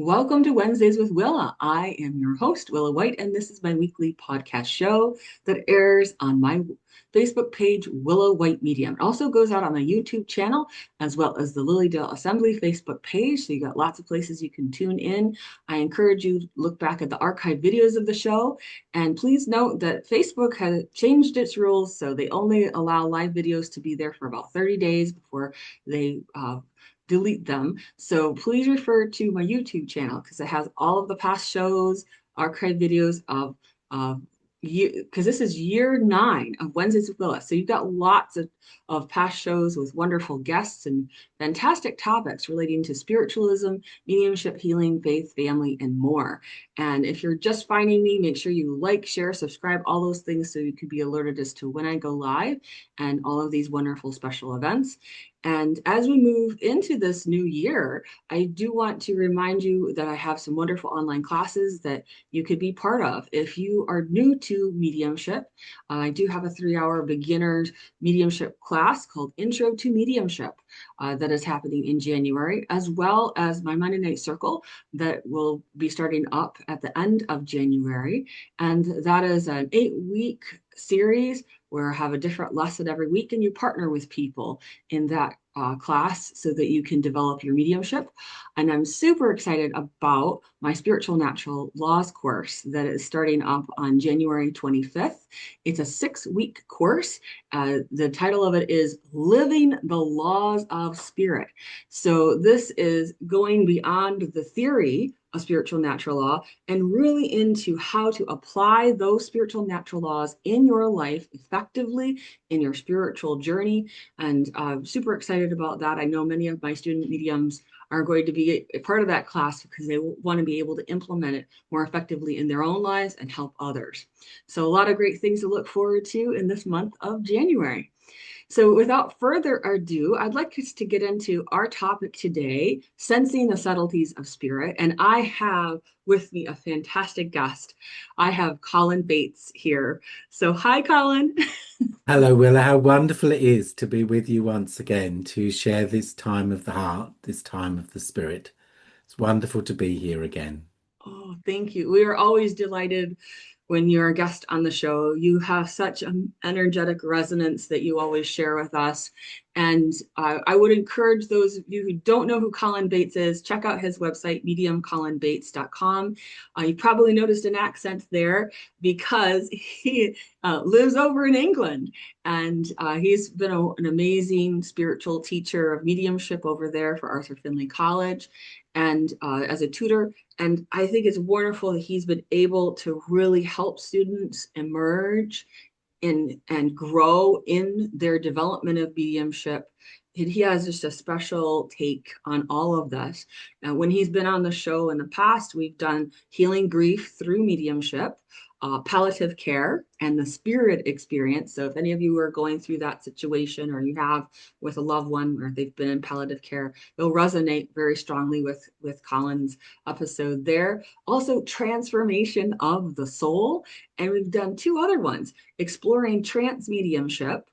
Welcome to Wednesdays with Willa. I am your host, Willa White, and this is my weekly podcast show that airs on my Facebook page, Willa White Medium. It also goes out on my YouTube channel as well as the Lilydale Assembly Facebook page. So you got lots of places you can tune in. I encourage you to look back at the archive videos of the show. And please note that Facebook has changed its rules. So they only allow live videos to be there for about 30 days before they delete them. So please refer to my YouTube channel because it has all of the past shows, archive videos of because this is year 9 of Wednesdays with Willa. So you've got lots of past shows with wonderful guests and fantastic topics relating to spiritualism, mediumship, healing, faith, family, and more. And if you're just finding me, make sure you like, share, subscribe, all those things so you can be alerted as to when I go live and all of these wonderful special events. And as we move into this new year, I do want to remind you that I have some wonderful online classes that you could be part of. If you are new to mediumship, I do have a 3-hour beginner's mediumship class called Intro to Mediumship that is happening in January, as well as my Monday Night Circle that will be starting up at the end of January. And that is an 8-week series where I have a different lesson every week, and you partner with people in that class so that you can develop your mediumship. And I'm super excited about my Spiritual Natural Laws course that is starting up on January 25th. It's a 6-week course. The title of it is Living the Laws of Spirit. So this is going beyond the theory of spiritual natural law and really into how to apply those spiritual natural laws in your life effectively in your spiritual journey. And I'm super excited about that. I know many of my student mediums are going to be a part of that class because they want to be able to implement it more effectively in their own lives and help others. So a lot of great things to look forward to in this month of January. So without further ado, I'd like us to get into our topic today, sensing the subtleties of spirit. And I have with me a fantastic guest. I have Colin Bates here. So hi, Colin. Hello, Willa. How wonderful it is to be with you once again to share this time of the heart, this time of the spirit. It's wonderful to be here again. Oh, thank you. We are always delighted when you're a guest on the show. You have such an energetic resonance that you always share with us. And I would encourage those of you who don't know who Colin Bates is, check out his website, mediumcolinbates.com. You probably noticed an accent there because he lives over in England. And he's been an amazing spiritual teacher of mediumship over there for Arthur Findlay College and as a tutor. And I think it's wonderful that he's been able to really help students emerge in and grow in their development of mediumship. He has just a special take on all of this. And when he's been on the show in the past, we've done healing grief through mediumship, palliative care, and the spirit experience. So if any of you are going through that situation or you have with a loved one or they've been in palliative care, they'll resonate very strongly with Colin's episode there. Also, transformation of the soul. And we've done 2 other ones, exploring trance mediumship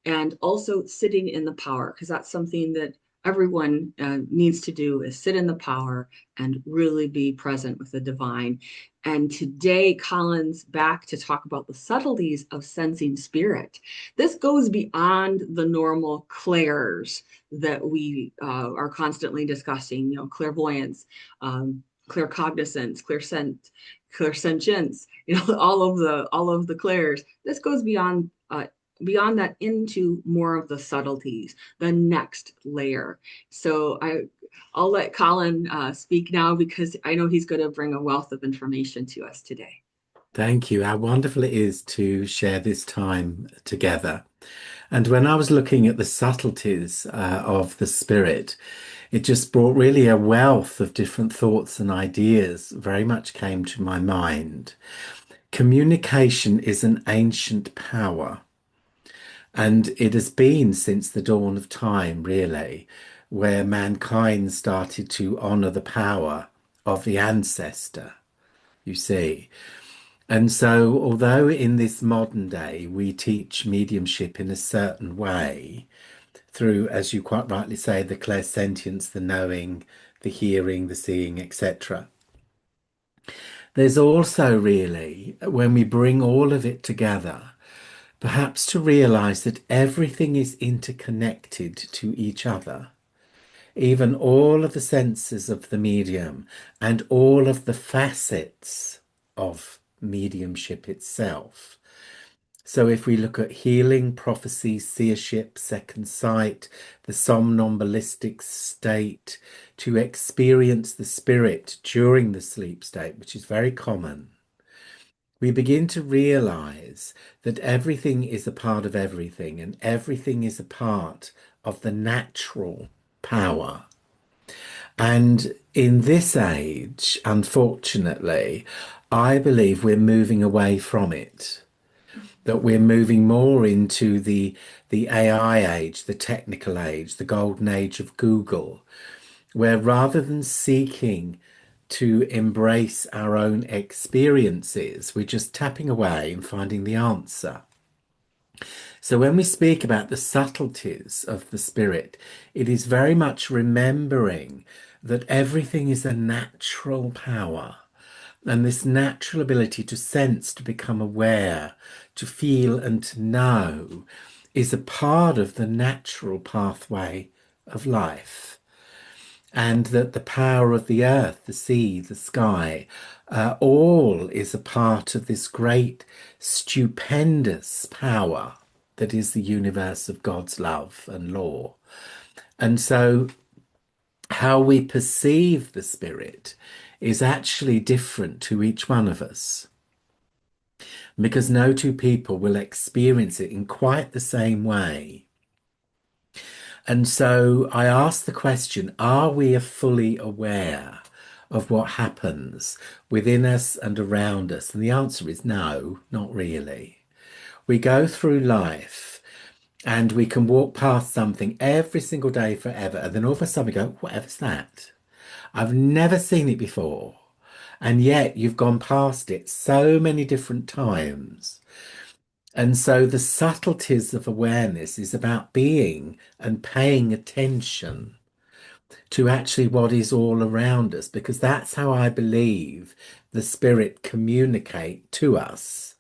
and also sitting in the power, because that's something that everyone needs to do is sit in the power and really be present with the divine. And today, Colin's back to talk about the subtleties of sensing spirit. This goes beyond the normal clairs that we are constantly discussing, clairvoyance, claircognizance, clairsentience, all of the clairs. This goes beyond that into more of the subtleties, the next layer. So I'll let Colin speak now because I know he's going to bring a wealth of information to us today. Thank you. How wonderful it is to share this time together. And when I was looking at the subtleties of the spirit, it just brought really a wealth of different thoughts and ideas very much came to my mind. Communication is an ancient power. And it has been since the dawn of time, really, where mankind started to honor the power of the ancestor, you see. And so, although in this modern day we teach mediumship in a certain way, through, as you quite rightly say, the clairsentience, the knowing, the hearing, the seeing, etc. There's also really, when we bring all of it together, perhaps to realize that everything is interconnected to each other. Even all of the senses of the medium and all of the facets of mediumship itself. So if we look at healing, prophecy, seership, second sight, the somnambulistic state, to experience the spirit during the sleep state, which is very common, we begin to realize that everything is a part of everything and everything is a part of the natural power. And in this age, unfortunately, I believe we're moving away from it, that we're moving more into the AI age, the technical age, the golden age of Google, where rather than seeking to embrace our own experiences, we're just tapping away and finding the answer. So when we speak about the subtleties of the spirit, it is very much remembering that everything is a natural power. And this natural ability to sense, to become aware, to feel and to know is a part of the natural pathway of life. And that the power of the earth, the sea, the sky, all is a part of this great, stupendous power that is the universe of God's love and law. And so how we perceive the spirit is actually different to each one of us, because no two people will experience it in quite the same way. And so I ask the question, are we fully aware of what happens within us and around us? And the answer is no, not really. We go through life and we can walk past something every single day forever, and then all of a sudden we go, whatever's that? I've never seen it before. And yet you've gone past it so many different times. And so the subtleties of awareness is about being and paying attention to actually what is all around us, because that's how I believe the spirit communicate to us.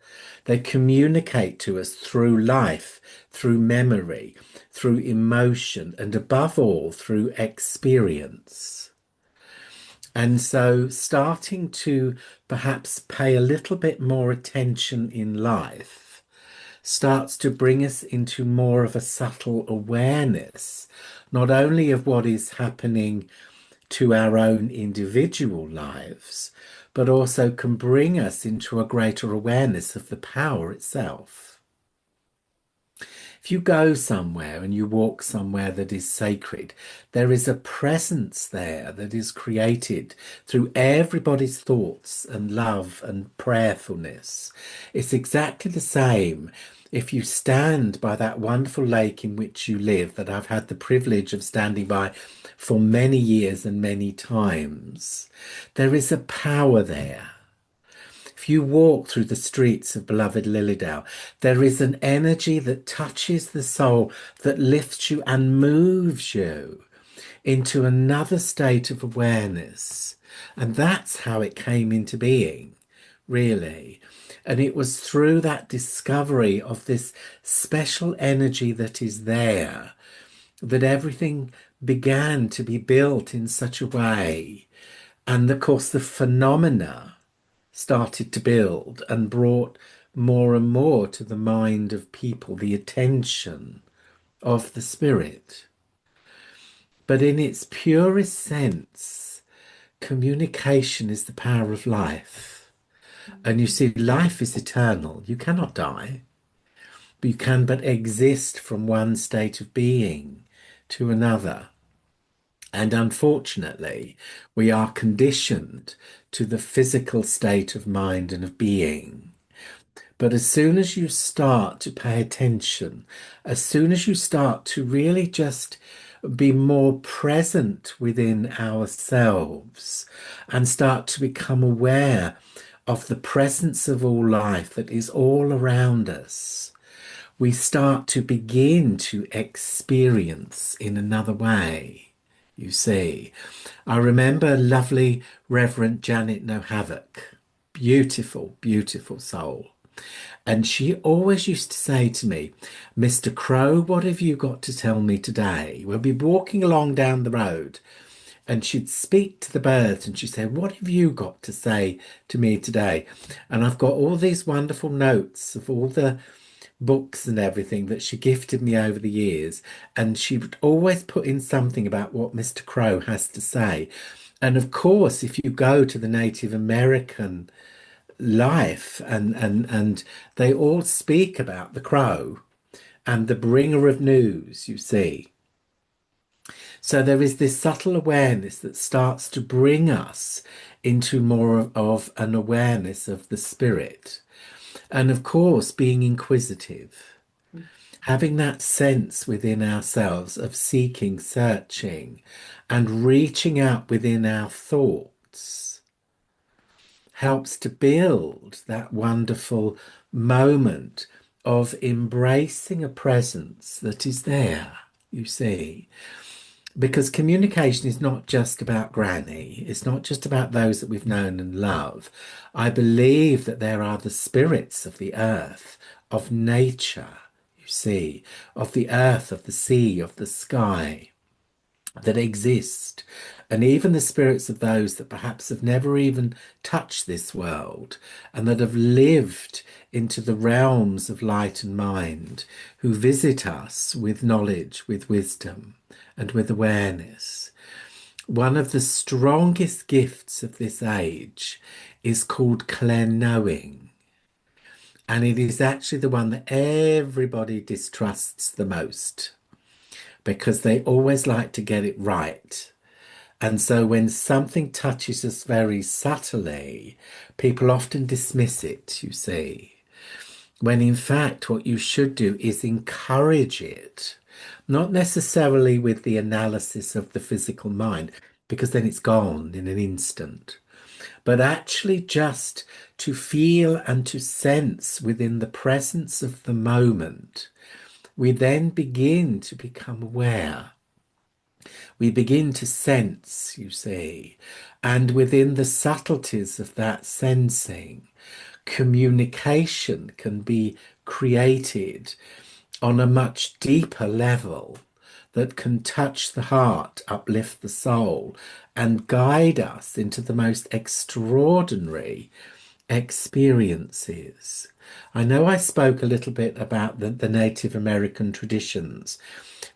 They communicate to us through life, through memory, through emotion, and above all, through experience. And so starting to perhaps pay a little bit more attention in life starts to bring us into more of a subtle awareness, not only of what is happening to our own individual lives, but also can bring us into a greater awareness of the power itself. If you go somewhere and you walk somewhere that is sacred, there is a presence there that is created through everybody's thoughts and love and prayerfulness. It's exactly the same if you stand by that wonderful lake in which you live, that I've had the privilege of standing by for many years and many times. There is a power there. If you walk through the streets of beloved Lilydale, there is an energy that touches the soul, that lifts you and moves you into another state of awareness. And that's how it came into being, really. And it was through that discovery of this special energy that is there that everything began to be built in such a way. And of course, the phenomena started to build and brought more and more to the mind of people the attention of the spirit. But in its purest sense, communication is the power of life. And you see, life is eternal. You cannot die. You can but exist from one state of being to another. And unfortunately, we are conditioned to the physical state of mind and of being. But as soon as you start to pay attention, as soon as you start to really just be more present within ourselves and start to become aware of the presence of all life that is all around us, we start to begin to experience in another way. you see. I remember lovely Reverend Janet No Havoc, beautiful, beautiful soul. And she always used to say to me, Mr. Crow, what have you got to tell me today? We'll be walking along down the road and she'd speak to the birds and she'd say, what have you got to say to me today? And I've got all these wonderful notes of all the books and everything that she gifted me over the years. And she would always put in something about what Mr. Crow has to say. And of course, if you go to the Native American life and they all speak about the crow and the bringer of news, you see. So there is this subtle awareness that starts to bring us into more of an awareness of the spirit. And of course, being inquisitive, having that sense within ourselves of seeking, searching, and reaching out within our thoughts helps to build that wonderful moment of embracing a presence that is there, you see. Because communication is not just about Granny, it's not just about those that we've known and love. I believe that there are the spirits of the earth, of nature, you see, of the earth, of the sea, of the sky that exist, and even the spirits of those that perhaps have never even touched this world and that have lived into the realms of light and mind, who visit us with knowledge, with wisdom, and with awareness. One of the strongest gifts of this age is called clear knowing. And it is actually the one that everybody distrusts the most because they always like to get it right. And so when something touches us very subtly, people often dismiss it, you see. When in fact, what you should do is encourage it, not necessarily with the analysis of the physical mind, because then it's gone in an instant, but actually just to feel and to sense within the presence of the moment. We then begin to become aware. We begin to sense, you see, and within the subtleties of that sensing, communication can be created on a much deeper level that can touch the heart, uplift the soul, and guide us into the most extraordinary experiences. I know I spoke a little bit about the Native American traditions.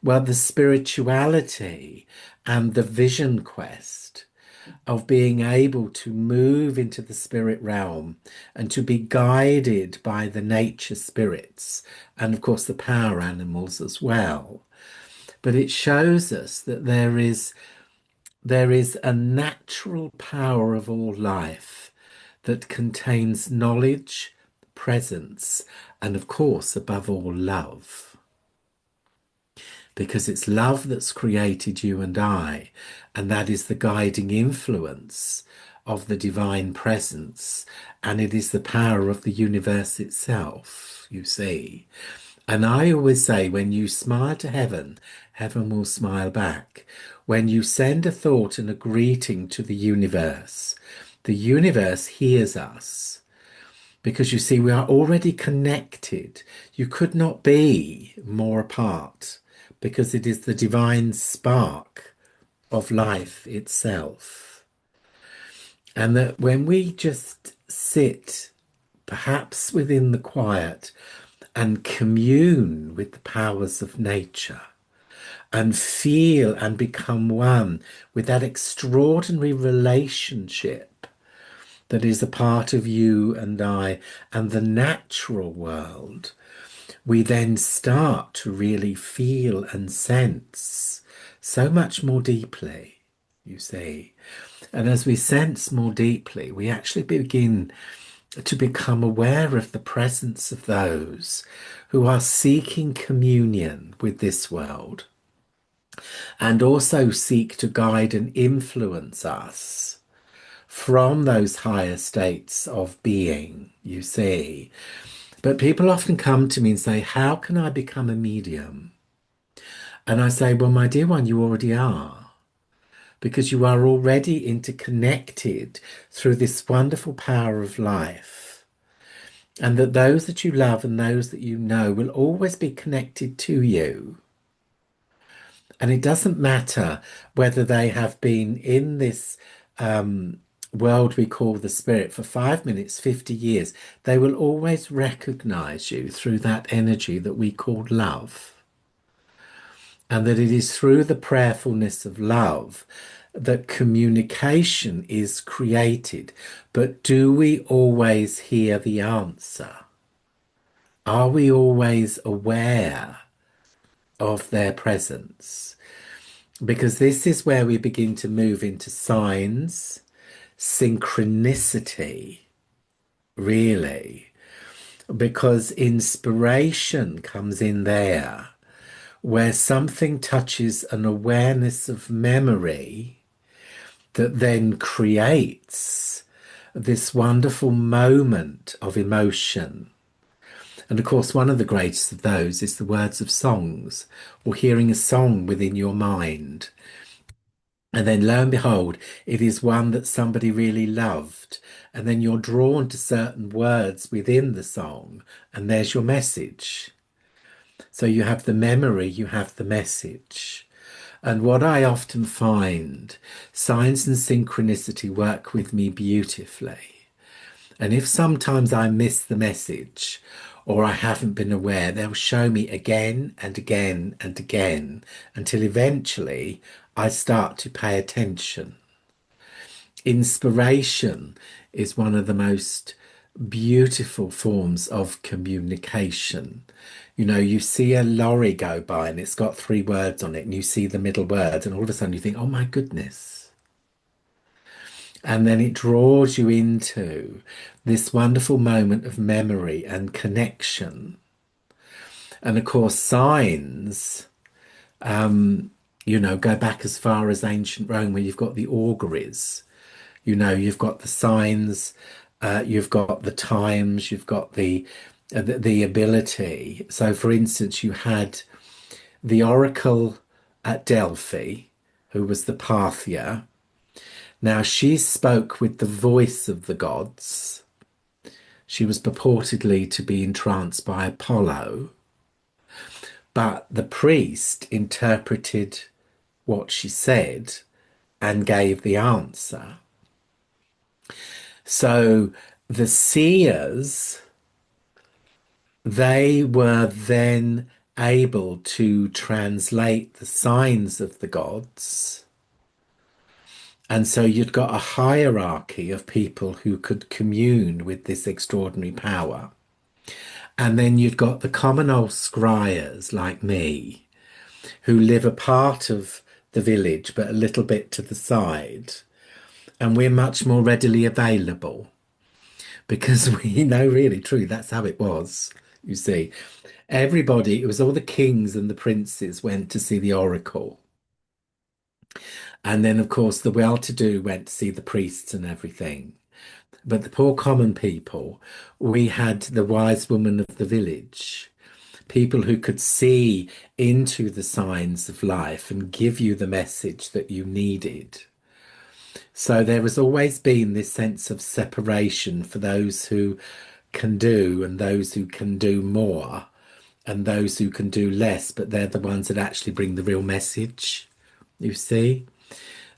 Well, the spirituality and the vision quest of being able to move into the spirit realm and to be guided by the nature spirits and, of course, the power animals as well. But it shows us that there is a natural power of all life that contains knowledge, presence, and of course, above all, love. Because it's love that's created you and I, and that is the guiding influence of the divine presence, and it is the power of the universe itself, you see. And I always say, when you smile to heaven, heaven will smile back. When you send a thought and a greeting to the universe hears us. Because you see, we are already connected. You could not be more apart because it is the divine spark of life itself. And that when we just sit, perhaps within the quiet, and commune with the powers of nature and feel and become one with that extraordinary relationship that is a part of you and I and the natural world, we then start to really feel and sense so much more deeply, you see. And as we sense more deeply, we actually begin to become aware of the presence of those who are seeking communion with this world and also seek to guide and influence us from those higher states of being, you see. But people often come to me and say, how can I become a medium? And I say, well, my dear one, you already are. because you are already interconnected through this wonderful power of life. And that those that you love and those that you know will always be connected to you. And it doesn't matter whether they have been in this world we call the spirit for 5 minutes, 50 years, they will always recognize you through that energy that we call love. And that it is through the prayerfulness of love that communication is created. But do we always hear the answer? Are we always aware of their presence? Because this is where we begin to move into signs, synchronicity, really, because inspiration comes in there, where something touches an awareness of memory that then creates this wonderful moment of emotion. And of course, one of the greatest of those is the words of songs, or hearing a song within your mind. And then lo and behold, it is one that somebody really loved. And then you're drawn to certain words within the song, and there's your message. So you have the memory, you have the message. And what I often find, signs and synchronicity work with me beautifully. And if sometimes I miss the message or I haven't been aware, they'll show me again and again and again until eventually I start to pay attention. Inspiration is one of the most beautiful forms of communication. You know, you see a lorry go by and it's got 3 words on it, and you see the middle word, and all of a sudden you think, oh my goodness. And then it draws you into this wonderful moment of memory and connection. And of course, signs, go back as far as ancient Rome, where you've got the auguries. You've got the signs, you've got the times, you've got the ability. So, for instance, you had the oracle at Delphi, who was the Parthia. Now, she spoke with the voice of the gods. She was purportedly to be entranced by Apollo, but the priest interpreted what she said and gave the answer. So the seers, they were then able to translate the signs of the gods. And so you'd got a hierarchy of people who could commune with this extraordinary power. And then you'd got the common old scryers like me, who live a part of the village, but a little bit to the side. And we're much more readily available because we know really true that's how it was. You see, everybody, it was all the kings and the princes went to see the oracle. And then, of course, the well-to-do went to see the priests and everything. But the poor common people, we had the wise woman of the village, people who could see into the signs of life and give you the message that you needed. So there has always been this sense of separation for those who can do and those who can do more and those who can do less, but they're the ones that actually bring the real message, you see.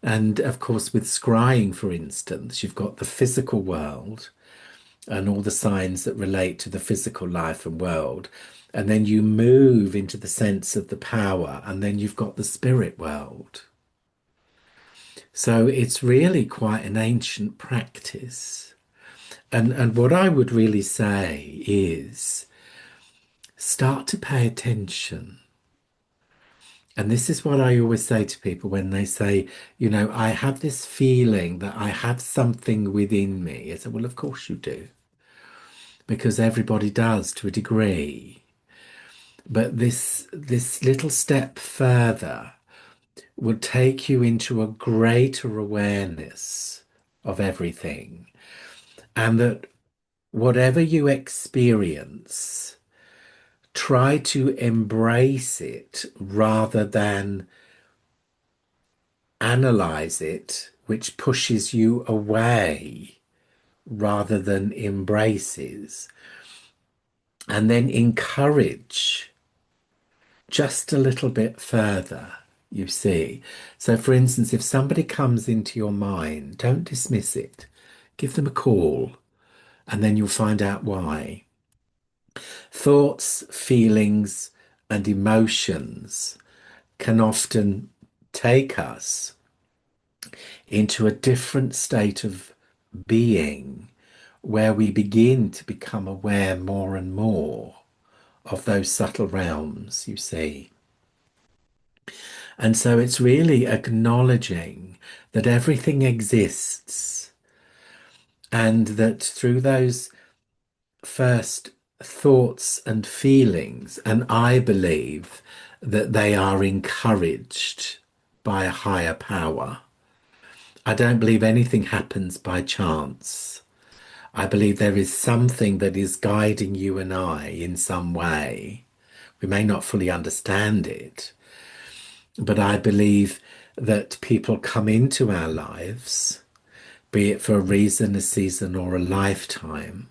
And of course, with scrying, for instance, you've got the physical world and all the signs that relate to the physical life and world. And then you move into the sense of the power, and then you've got the spirit world. So it's really quite an ancient practice. And what I would really say is start to pay attention. And this is what I always say to people when they say, I have this feeling that I have something within me. I say, well, of course you do, because everybody does to a degree. But this little step further will take you into a greater awareness of everything, and that whatever you experience, try to embrace it rather than analyze it, which pushes you away rather than embraces, and then encourage just a little bit further, you see. So, for instance, if somebody comes into your mind, don't dismiss it, give them a call, and then you'll find out why. Thoughts, feelings, and emotions can often take us into a different state of being where we begin to become aware more and more of those subtle realms, you see. And so it's really acknowledging that everything exists and that through those first thoughts and feelings, and I believe that they are encouraged by a higher power. I don't believe anything happens by chance. I believe there is something that is guiding you and I in some way. We may not fully understand it, but I believe that people come into our lives, be it for a reason, a season, or a lifetime,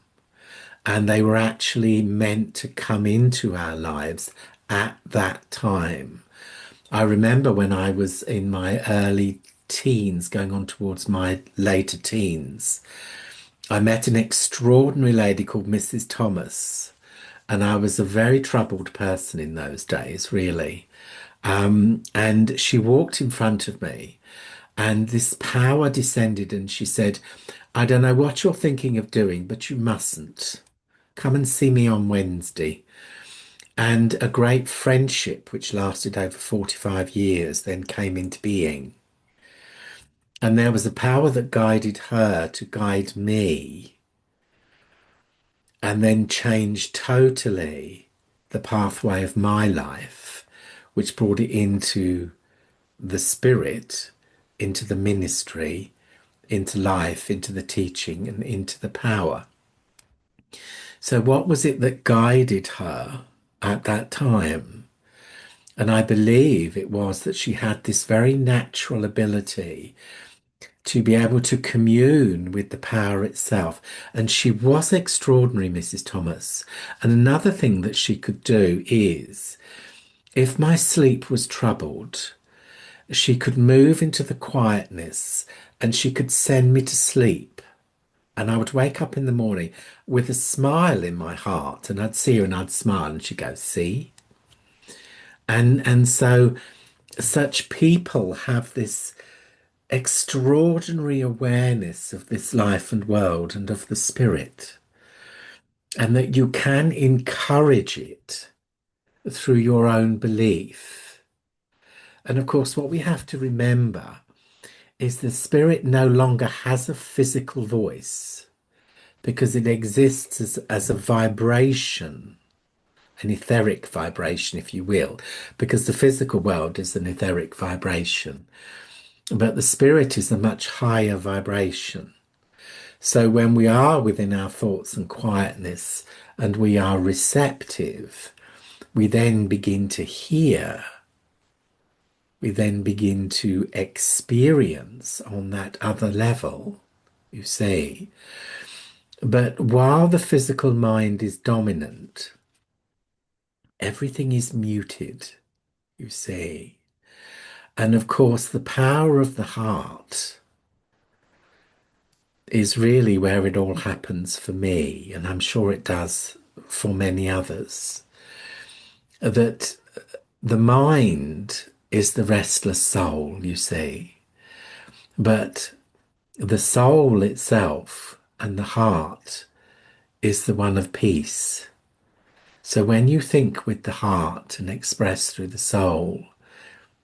and they were actually meant to come into our lives at that time. I remember when I was in my early teens, going on towards my later teens, I met an extraordinary lady called Mrs. Thomas, and I was a very troubled person in those days, really. And she walked in front of me, and this power descended, and she said, I don't know what you're thinking of doing, but you mustn't. Come and see me on Wednesday. And a great friendship, which lasted over 45 years, then came into being. And there was a power that guided her to guide me, and then changed totally the pathway of my life, which brought it into the spirit, into the ministry, into life, into the teaching, and into the power. So, what was it that guided her at that time? And I believe it was that she had this very natural ability to be able to commune with the power itself. And she was extraordinary, Mrs. Thomas. And another thing that she could do is, if my sleep was troubled, she could move into the quietness and she could send me to sleep. And I would wake up in the morning with a smile in my heart, and I'd see her and I'd smile and she'd go, see? And so such people have this extraordinary awareness of this life and world and of the spirit, and that you can encourage it through your own belief. And of course, what we have to remember is the spirit no longer has a physical voice because it exists as a vibration, an etheric vibration, if you will, because the physical world is an etheric vibration. But the spirit is a much higher vibration. So when we are within our thoughts and quietness and we are receptive, we then begin to hear. We then begin to experience on that other level, you see. But while the physical mind is dominant, everything is muted, you see. And of course, the power of the heart is really where it all happens for me, and I'm sure it does for many others. That the mind is the restless soul, you see, but the soul itself and the heart is the one of peace. So when you think with the heart and express through the soul,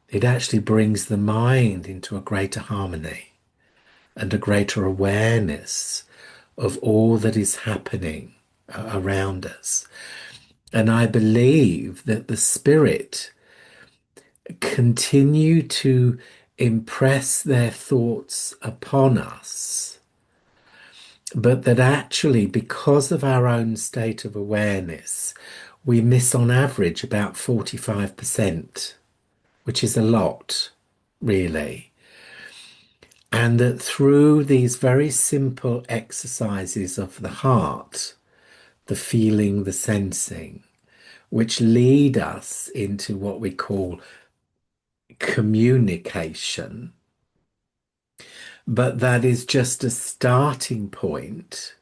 it actually brings the mind into a greater harmony and a greater awareness of all that is happening around us. And I believe that the spirit continue to impress their thoughts upon us, but that actually, because of our own state of awareness, we miss on average about 45%, which is a lot, really. And that through these very simple exercises of the heart, the feeling, the sensing, which lead us into what we call communication, but that is just a starting point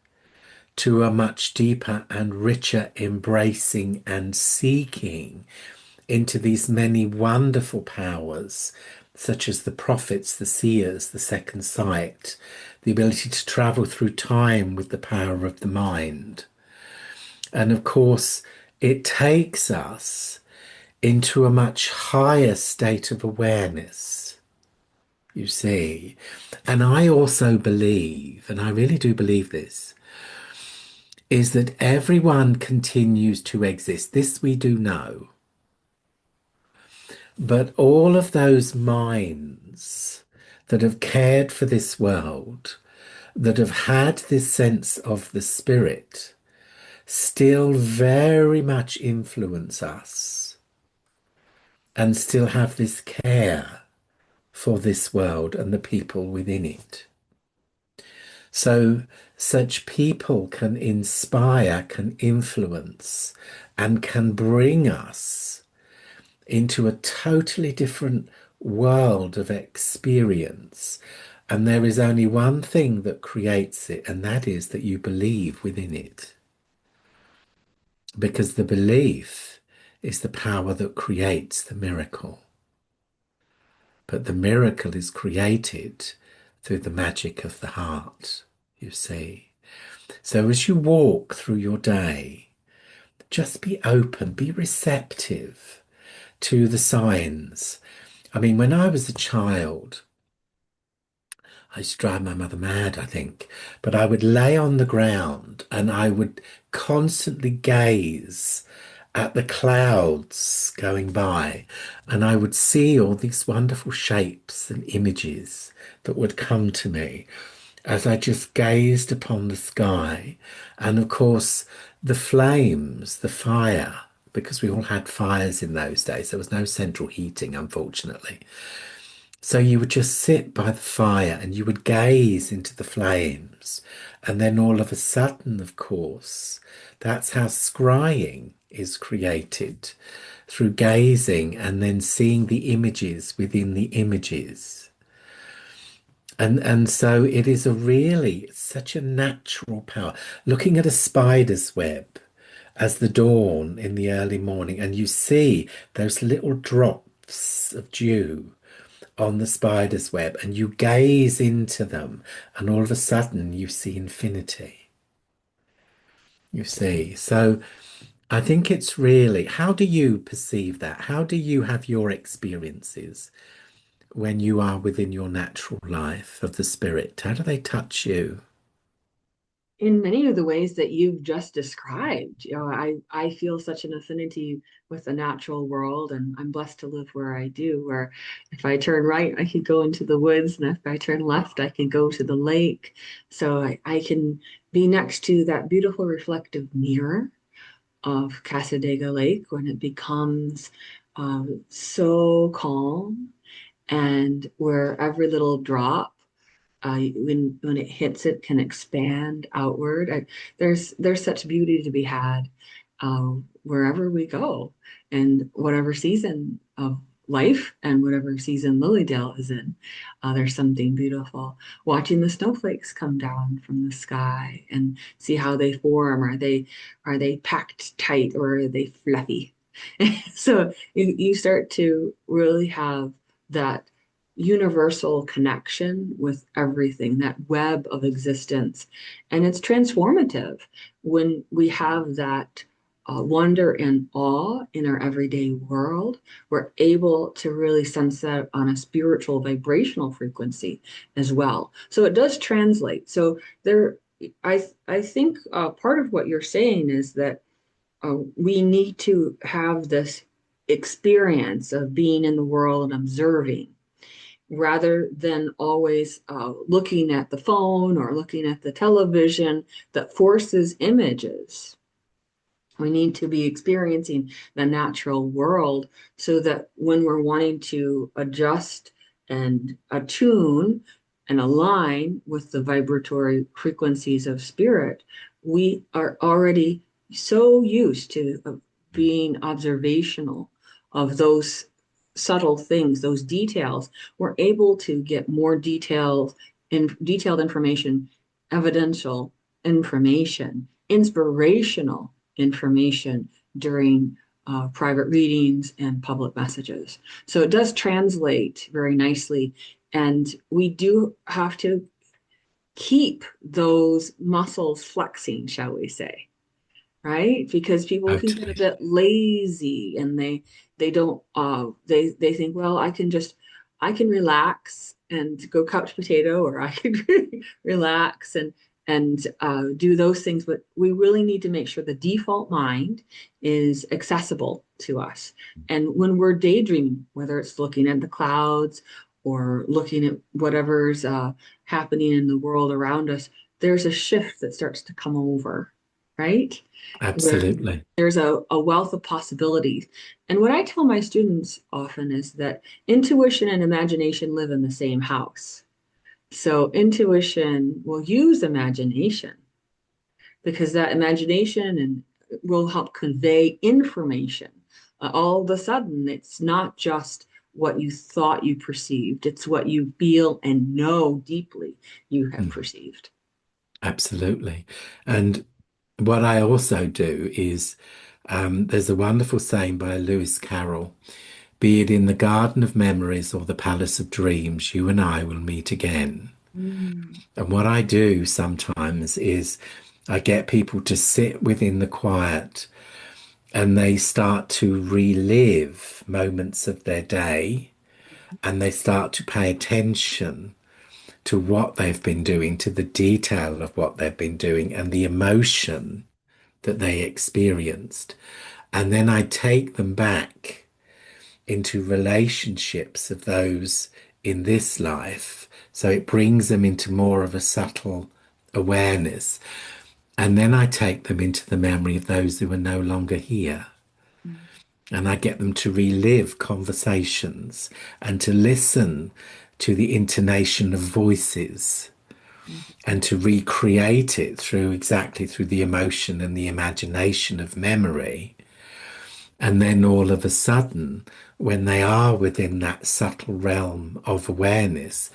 to a much deeper and richer embracing and seeking into these many wonderful powers, such as the prophets, the seers, the second sight, the ability to travel through time with the power of the mind. And of course, it takes us into a much higher state of awareness, you see. And I also believe, and I really do believe this, is that everyone continues to exist. This we do know. But all of those minds that have cared for this world, that have had this sense of the spirit, still very much influence us and still have this care for this world and the people within it. So such people can inspire, can influence, and can bring us into a totally different world of experience. And there is only one thing that creates it, and that is that you believe within it. Because the belief is the power that creates the miracle. But the miracle is created through the magic of the heart, you see. So as you walk through your day, just be open, be receptive to the signs. I mean, when I was a child, I used to drive my mother mad, I think, but I would lay on the ground and I would constantly gaze at the clouds going by, and I would see all these wonderful shapes and images that would come to me as I just gazed upon the sky. And of course, the flames, the fire, because we all had fires in those days. There was no central heating, unfortunately. So you would just sit by the fire and you would gaze into the flames. And then all of a sudden, of course, that's how scrying is created, through gazing and then seeing the images within the images. And so it is a really such a natural power. Looking at a spider's web as the dawn in the early morning, and you see those little drops of dew on the spider's web, and you gaze into them, and all of a sudden you see infinity. You see. So I think it's really, how do you perceive that? How do you have your experiences when you are within your natural life of the spirit? How do they touch you? In many of the ways that you've just described. I feel such an affinity with the natural world, and I'm blessed to live where I do, where if I turn right, I could go into the woods, and if I turn left, I could go to the lake. So I can be next to that beautiful reflective mirror of Casadega Lake when it becomes so calm, and where every little drop when it hits it can expand outward. There's such beauty to be had wherever we go, and whatever season of life and whatever season Lilydale is in. There's something beautiful. Watching the snowflakes come down from the sky and see how they form. Are they packed tight or are they fluffy? So you start to really have that universal connection with everything, that web of existence. And it's transformative when we have that wonder and awe in our everyday world. We're able to really sense that on a spiritual vibrational frequency as well. So it does translate. So there, I think part of what you're saying is that we need to have this experience of being in the world and observing rather than always looking at the phone or looking at the television that forces images. We need to be experiencing the natural world so that when we're wanting to adjust and attune, and align with the vibratory frequencies of spirit, we are already so used to being observational of those subtle things, those details. We're able to get more detailed information, evidential information, inspirational information during private readings and public messages. So it does translate very nicely. And we do have to keep those muscles flexing, shall we say, right? Because people can get a Totally. bit lazy and they don't they think, well, I can relax and go couch potato, or I can relax and do those things. But we really need to make sure the default mind is accessible to us. And when we're daydreaming, whether it's looking at the clouds or looking at whatever's happening in the world around us, there's a shift that starts to come over, right? Where Absolutely. there's a wealth of possibilities. And what I tell my students often is that intuition and imagination live in the same house. So intuition will use imagination because that imagination and will help convey information. All of a sudden, it's not just what you thought you perceived, it's what you feel and know deeply you have Mm, perceived. absolutely. And what I also do is there's a wonderful saying by Lewis Carroll, be it in the garden of memories or the palace of dreams, you and I will meet again. Mm, And what I do sometimes is I get people to sit within the quiet and they start to relive moments of their day and they start to pay attention to what they've been doing, to the detail of what they've been doing and the emotion that they experienced. And then I take them back into relationships of those in this life. So it brings them into more of a subtle awareness. And then I take them into the memory of those who are no longer here. mm, And I get them to relive conversations and to listen to the intonation of voices mm, and to recreate it through the emotion and the imagination of memory. And then all of a sudden, when they are within that subtle realm of awareness,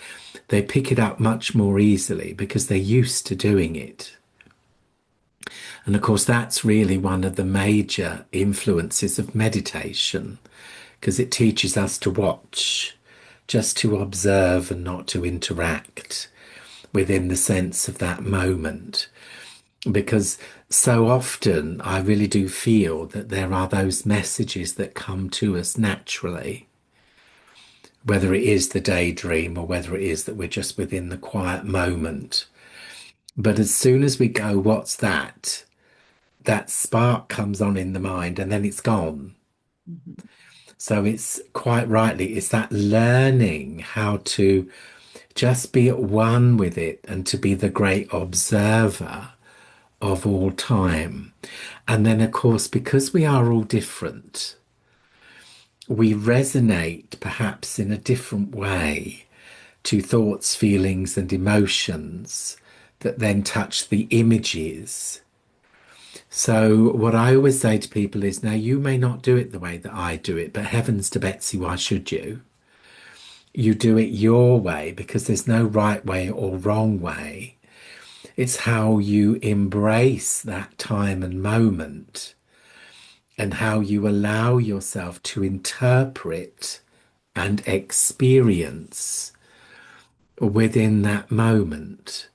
they pick it up much more easily because they're used to doing it. And of course, that's really one of the major influences of meditation because it teaches us to watch, just to observe and not to interact within the sense of that moment. Because so often I really do feel that there are those messages that come to us naturally, whether it is the daydream or whether it is that we're just within the quiet moment. But as soon as we go, what's that? That spark comes on in the mind and then it's gone. mhm, So it's quite rightly, it's that learning how to just be at one with it and to be the great observer of all time. And then, of course, because we are all different, we resonate perhaps in a different way to thoughts, feelings, and emotions that then touch the images. So, what I always say to people is now you may not do it the way that I do it, but heavens to Betsy, why should you? You do it your way because there's no right way or wrong way. It's how you embrace that time and moment and how you allow yourself to interpret and experience within that moment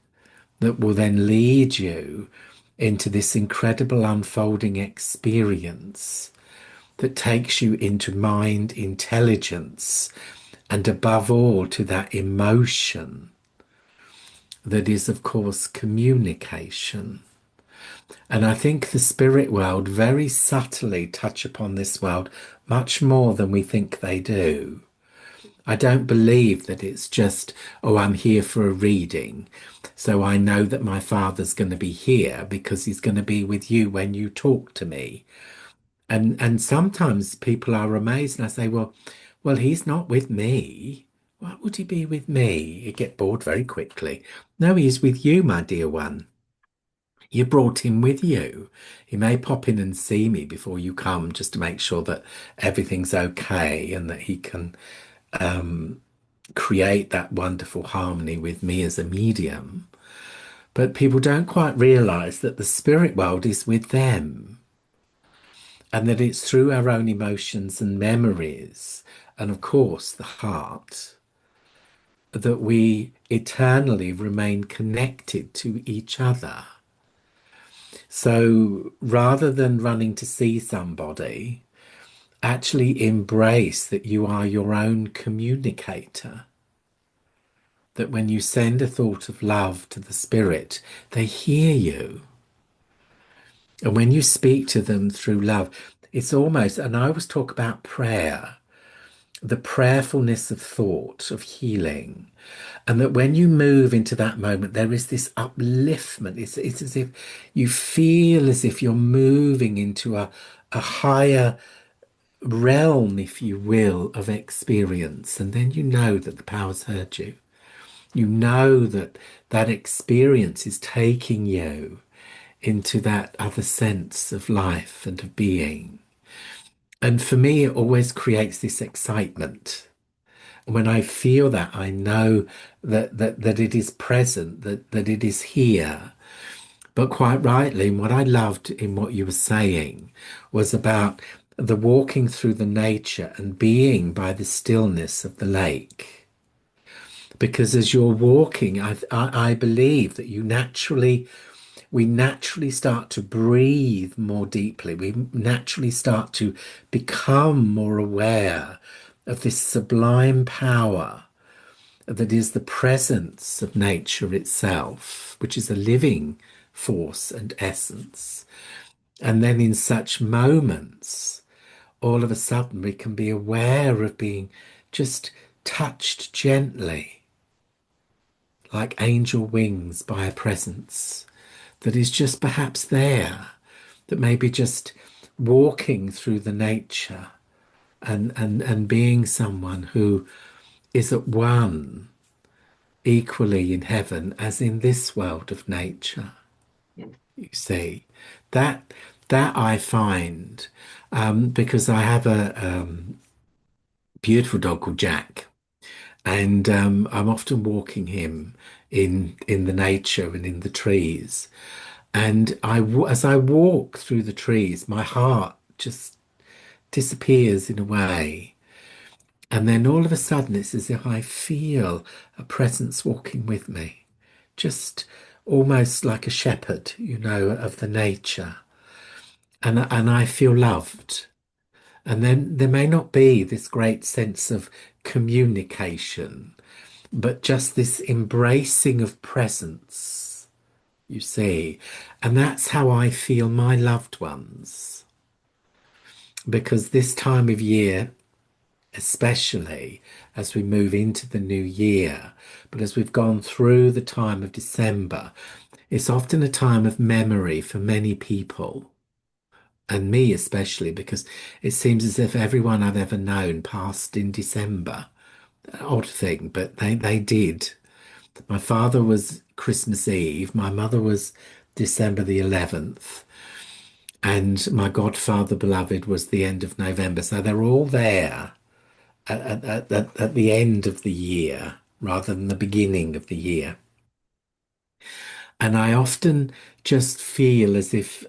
that will then lead you into this incredible unfolding experience that takes you into mind intelligence and above all to that emotion that is, of course, communication. And I think the spirit world very subtly touch upon this world much more than we think they do. I don't believe that it's just, oh, I'm here for a reading. So I know that my father's going to be here because he's going to be with you when you talk to me. And sometimes people are amazed and I say, well, he's not with me. Why would he be with me? He'd get bored very quickly. No, he is with you, my dear one. You brought him with you. He may pop in and see me before you come just to make sure that everything's okay and that he can create that wonderful harmony with me as a medium. But people don't quite realize that the spirit world is with them and that it's through our own emotions and memories, and of course, the heart, that we eternally remain connected to each other. So rather than running to see somebody, actually embrace that you are your own communicator. That when you send a thought of love to the spirit, they hear you. And when you speak to them through love, it's almost, and I always talk about prayer, the prayerfulness of thought, of healing. And that when you move into that moment, there is this upliftment. It's as if you feel as if you're moving into a higher realm, if you will, of experience. And then you know that the power's heard you. You know that that experience is taking you into that other sense of life and of being. And for me, it always creates this excitement. When I feel that, I know that it is present, that it is here. But quite rightly, what I loved in what you were saying was about the walking through the nature and being by the stillness of the lake. Because as you're walking, I believe that we naturally start to breathe more deeply. We naturally start to become more aware of this sublime power that is the presence of nature itself, which is a living force and essence. And then in such moments, all of a sudden we can be aware of being just touched gently, like angel wings by a presence that is just perhaps there, that may be just walking through the nature and being someone who is at one equally in heaven as in this world of nature. Yeah. You see, that that I find because I have a beautiful dog called Jack, and I'm often walking him in the nature and in the trees. And as I walk through the trees, my heart just disappears in a way. And then all of a sudden, it's as if I feel a presence walking with me, just almost like a shepherd, of the nature. And I feel loved. And then there may not be this great sense of communication, but just this embracing of presence, you see. And that's how I feel my loved ones. Because this time of year, especially as we move into the new year, but as we've gone through the time of December, it's often a time of memory for many people, and me especially, because it seems as if everyone I've ever known passed in December. Odd thing, but they did. My father was Christmas Eve, my mother was December the 11th, and my godfather beloved was the end of November. So they're all there at the end of the year rather than the beginning of the year. And I often just feel as if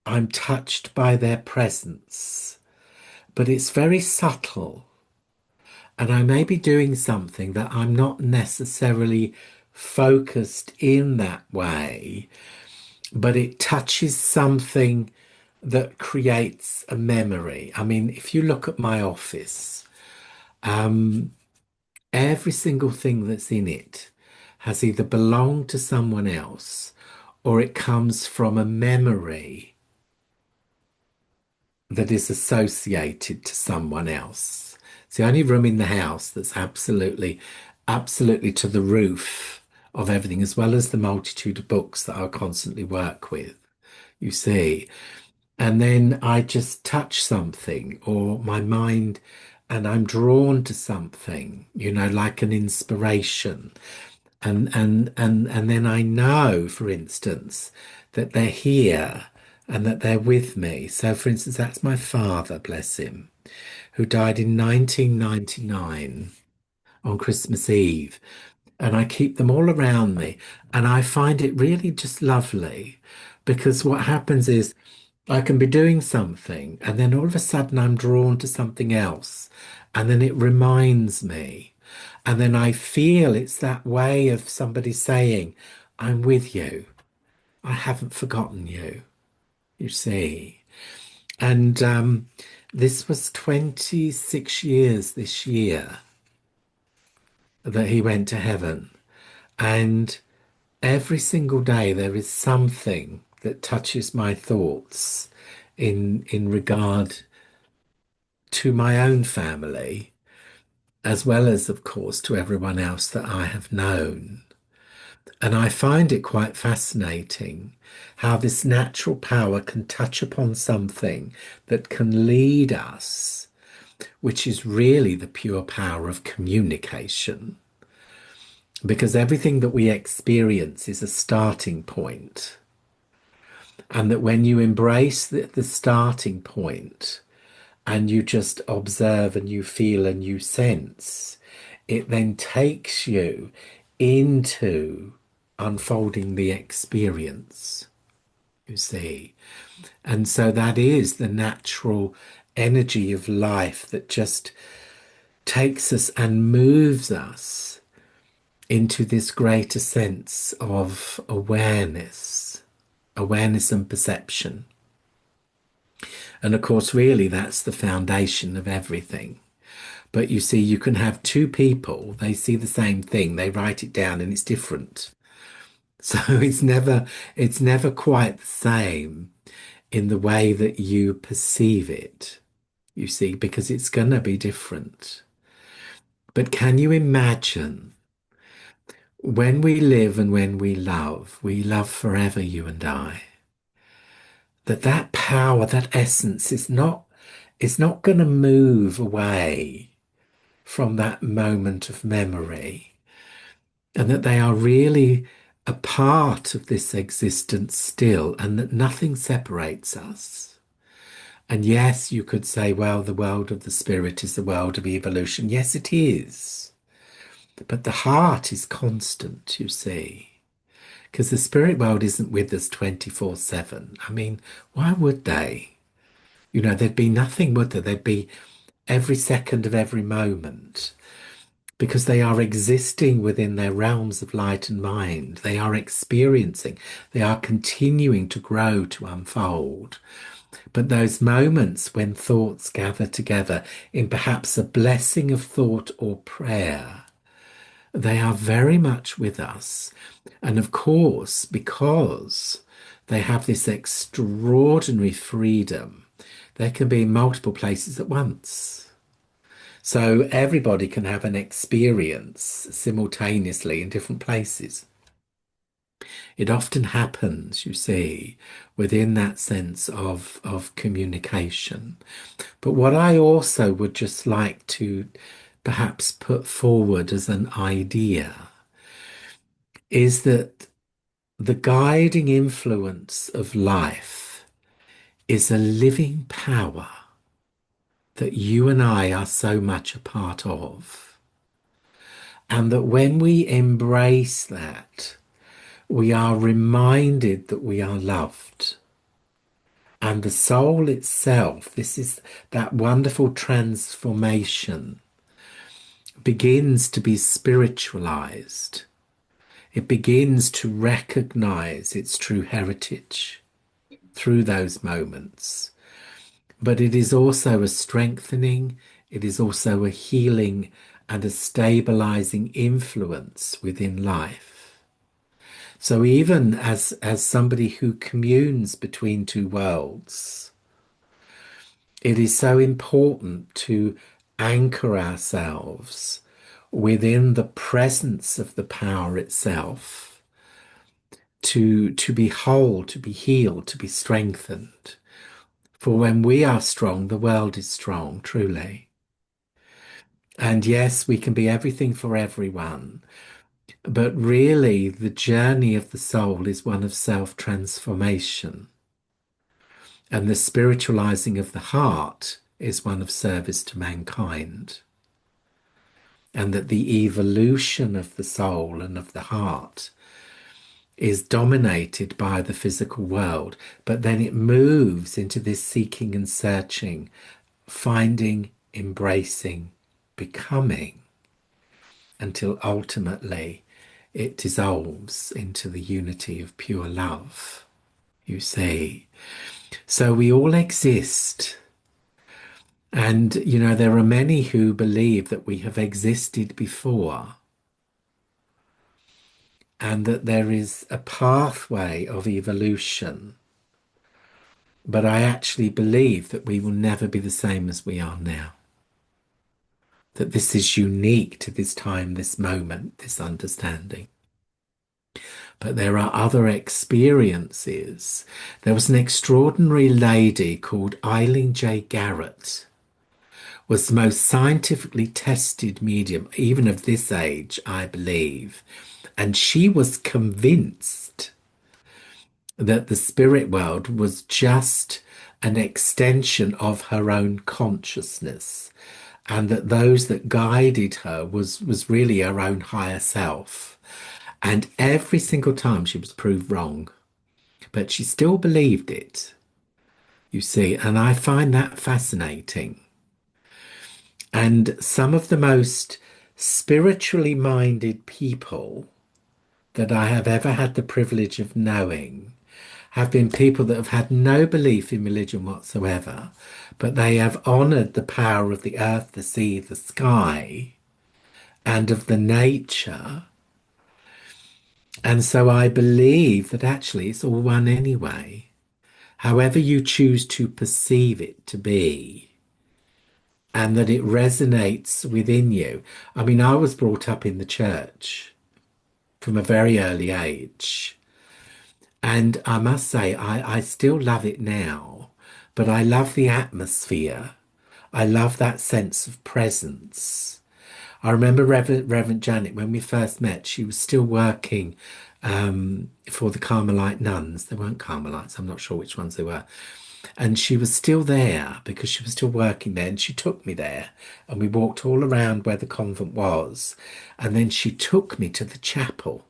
I'm touched by their presence, but it's very subtle. And I may be doing something that I'm not necessarily focused in that way, but it touches something that creates a memory. I mean, if you look at my office, every single thing that's in it has either belonged to someone else or it comes from a memory that is associated to someone else. It's the only room in the house that's absolutely to the roof of everything, as well as the multitude of books that I constantly work with, you see. And then I just touch something, or my mind and I'm drawn to something, like an inspiration. And then I know, for instance, that they're here and that they're with me. So, for instance, that's my father, bless him, who died in 1999 on Christmas Eve. And I keep them all around me. And I find it really just lovely because what happens is I can be doing something and then all of a sudden I'm drawn to something else. And then it reminds me. And then I feel it's that way of somebody saying, I'm with you. I haven't forgotten you, you see. And this was 26 years this year that he went to heaven. And every single day there is something that touches my thoughts in regard to my own family, as well as, of course, to everyone else that I have known. And I find it quite fascinating how this natural power can touch upon something that can lead us, which is really the pure power of communication. Because everything that we experience is a starting point. And that when you embrace the starting point and you just observe and you feel and you sense, it then takes you into unfolding the experience, you see. And so that is the natural energy of life that just takes us and moves us into this greater sense of awareness and perception. And of course, really, that's the foundation of everything. But you see, you can have two people, they see the same thing, they write it down and it's different. So it's never quite the same in the way that you perceive it, you see, because it's going to be different. But can you imagine when we live and when we love forever, you and I, that power, that essence is not going to move away from that moment of memory, and that they are really a part of this existence still, and that nothing separates us. And yes, you could say, well, the world of the spirit is the world of evolution. Yes, it is. But the heart is constant, you see, because the spirit world isn't with us 24/7. I mean, why would they? There'd be nothing, would there? There'd be every second of every moment, because they are existing within their realms of light and mind. They are experiencing, they are continuing to grow, to unfold. But those moments when thoughts gather together in perhaps a blessing of thought or prayer, they are very much with us. And of course, because they have this extraordinary freedom, they can be in multiple places at once. So everybody can have an experience simultaneously in different places. It often happens, you see, within that sense of communication. But what I also would just like to perhaps put forward as an idea is that the guiding influence of life is a living power that you and I are so much a part of. And that when we embrace that, we are reminded that we are loved. And the soul itself, this is that wonderful transformation, begins to be spiritualized. It begins to recognize its true heritage through those moments. But it is also a strengthening, it is also a healing and a stabilizing influence within life. So even as somebody who communes between two worlds, it is so important to anchor ourselves within the presence of the power itself, to be whole, to be healed, to be strengthened. For when we are strong, the world is strong, truly. And yes, we can be everything for everyone, but really the journey of the soul is one of self-transformation, and the spiritualizing of the heart is one of service to mankind. And that the evolution of the soul and of the heart is dominated by the physical world, but then it moves into this seeking and searching, finding, embracing, becoming, until ultimately it dissolves into the unity of pure love, you see. So we all exist. And, there are many who believe that we have existed before and that there is a pathway of evolution. But I actually believe that we will never be the same as we are now. That this is unique to this time, this moment, this understanding. But there are other experiences. There was an extraordinary lady called Eileen J. Garrett, was the most scientifically tested medium, even of this age, I believe. And she was convinced that the spirit world was just an extension of her own consciousness, and that those that guided her was really her own higher self. And every single time she was proved wrong, but she still believed it, you see, and I find that fascinating. And some of the most spiritually minded people that I have ever had the privilege of knowing have been people that have had no belief in religion whatsoever, but they have honored the power of the earth, the sea, the sky, and of the nature. And so I believe that actually it's all one anyway, however you choose to perceive it to be, and that it resonates within you. I mean, I was brought up in the church from a very early age. And I must say, I still love it now, but I love the atmosphere. I love that sense of presence. I remember Reverend Janet, when we first met, she was still working for the Carmelite nuns. They weren't Carmelites, I'm not sure which ones they were. And she was still there because she was still working there. And she took me there and we walked all around where the convent was. And then she took me to the chapel.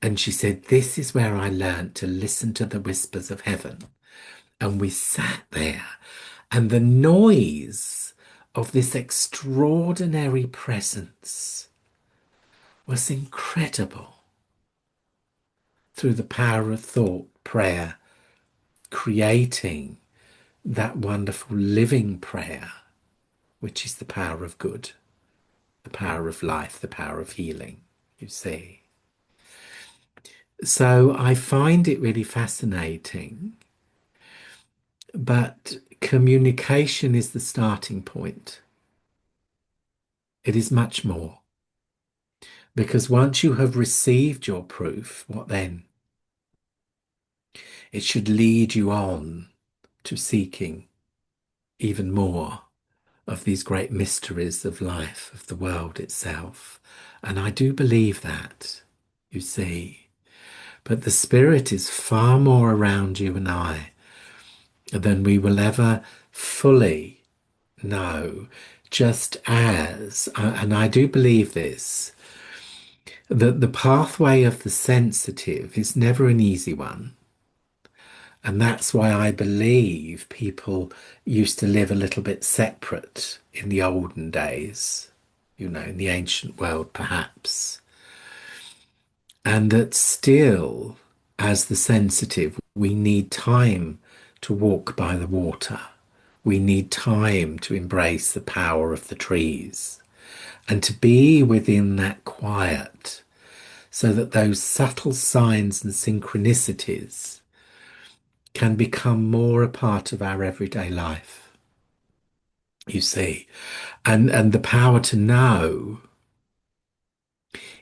And she said, "This is where I learned to listen to the whispers of heaven." And we sat there, and the noise of this extraordinary presence was incredible, through the power of thought, prayer, creating that wonderful living prayer, which is the power of good, the power of life, the power of healing, you see. So I find it really fascinating. But communication is the starting point. It is much more. Because once you have received your proof, what then? It should lead you on to seeking even more of these great mysteries of life, of the world itself. And I do believe that, you see. But the Spirit is far more around you and I than we will ever fully know. Just as, and I do believe this, that the pathway of the sensitive is never an easy one. And that's why I believe people used to live a little bit separate in the olden days, in the ancient world perhaps. And that still, as the sensitive, we need time to walk by the water. We need time to embrace the power of the trees and to be within that quiet, so that those subtle signs and synchronicities can become more a part of our everyday life, you see. And the power to know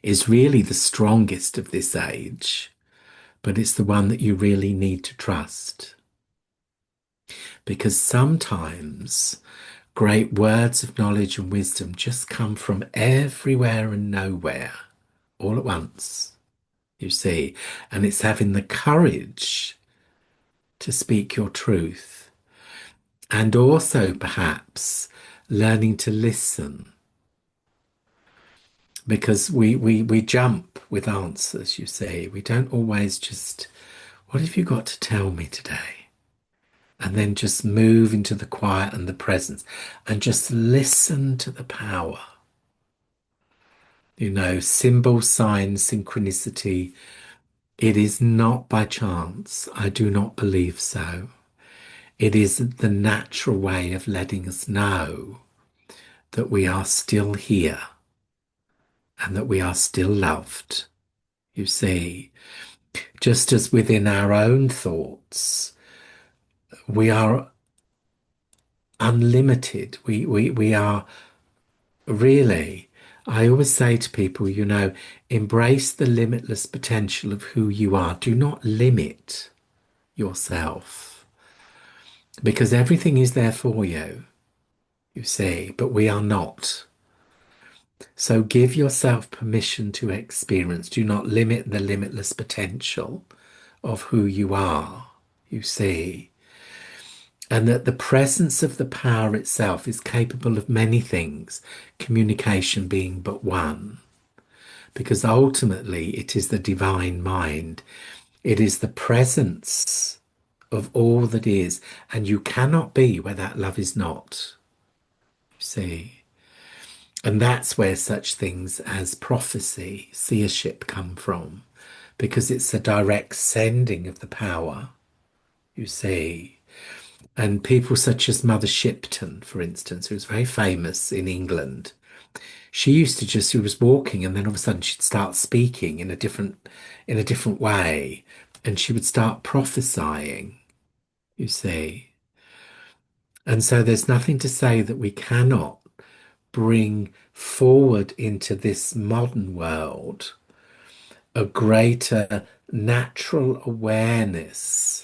is really the strongest of this age, but it's the one that you really need to trust. Because sometimes Great words of knowledge and wisdom just come from everywhere and nowhere all at once, you see. And it's having the courage to speak your truth and also perhaps learning to listen because we jump with answers, you see. We don't always just, what have you got to tell me today? And then just move into the quiet and the presence and just listen to the power. You know, symbol, sign, synchronicity. It is not by chance. I do not believe so. It is the natural way of letting us know that we are still here and that we are still loved. You see, just as within our own thoughts, we are unlimited. We are really, I always say to people, you know, embrace the limitless potential of who you are. Do not limit yourself because everything is there for you, you see, but we are not. So give yourself permission to experience. Do not limit the limitless potential of who you are, you see. And that the presence of the power itself is capable of many things, communication being but one. Because ultimately it is the divine mind. It is the presence of all that is. And you cannot be where that love is not, you see. And that's where such things as prophecy, seership come from, because it's a direct sending of the power, you see. And people such as Mother Shipton, for instance, who was very famous in England, she was walking and then all of a sudden she'd start speaking in a different way, and she would start prophesying, you see. And so there's nothing to say that we cannot bring forward into this modern world a greater natural awareness,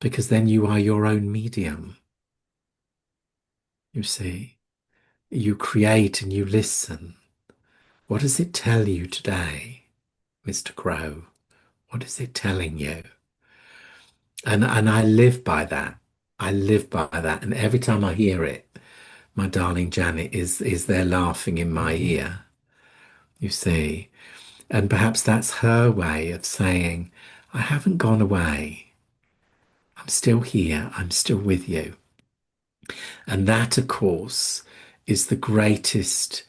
because then you are your own medium, you see. You create and you listen. What does it tell you today, Mr. Crow? What is it telling you? And I live by that. I live by that. And every time I hear it, my darling Janet is there laughing in my ear, you see. And perhaps that's her way of saying, I haven't gone away. I'm still here. I'm still with you. And that, of course, is the greatest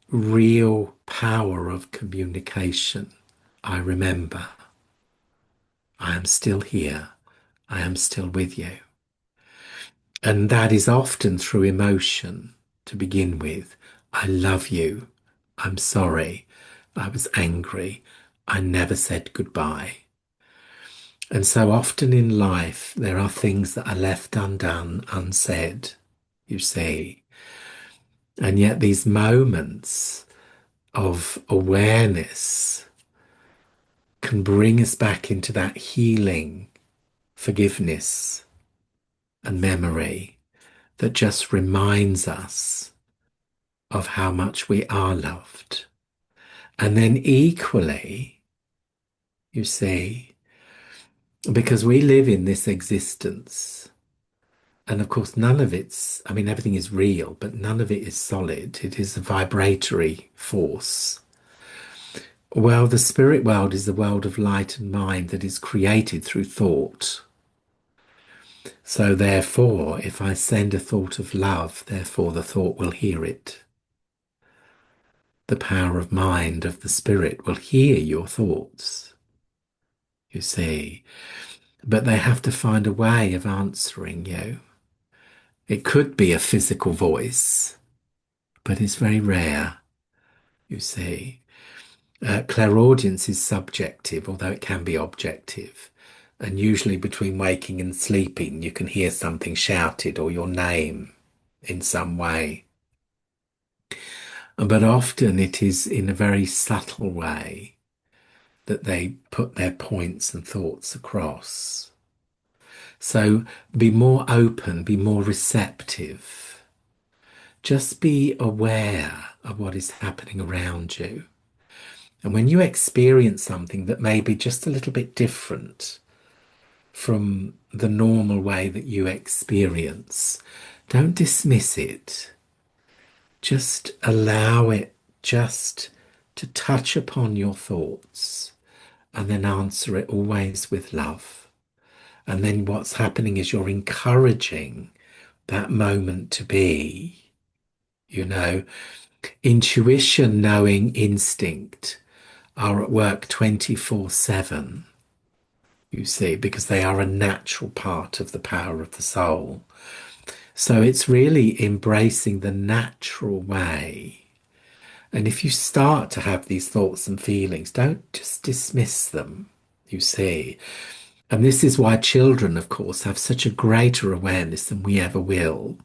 real power of communication. I remember. I am still here. I am still with you. And that is often through emotion to begin with. I love you. I'm sorry. I was angry. I never said goodbye. And so often in life, there are things that are left undone, unsaid, you see. And yet these moments of awareness can bring us back into that healing, forgiveness, and memory that just reminds us of how much we are loved. And then equally, you see, because we live in this existence, and of course, none of it's, I mean, everything is real, but none of it is solid. It is a vibratory force. Well, the spirit world is the world of light and mind that is created through thought. So therefore, if I send a thought of love, therefore the thought will hear it. The power of mind, of the spirit, will hear your thoughts, you see. But they have to find a way of answering you. It could be a physical voice, but it's very rare, you see. Clairaudience is subjective, although it can be objective. And usually between waking and sleeping, you can hear something shouted or your name in some way. But often it is in a very subtle way that they put their points and thoughts across. So be more open, be more receptive. Just be aware of what is happening around you. And when you experience something that may be just a little bit different from the normal way that you experience, don't dismiss it. Just allow it just to touch upon your thoughts and then answer it always with love. And then what's happening is you're encouraging that moment to be, you know, intuition, knowing, instinct are at work 24/7, you see, because they are a natural part of the power of the soul. So it's really embracing the natural way. And if you start to have these thoughts and feelings, don't just dismiss them, you see. And this is why children, of course, have such a greater awareness than we ever will.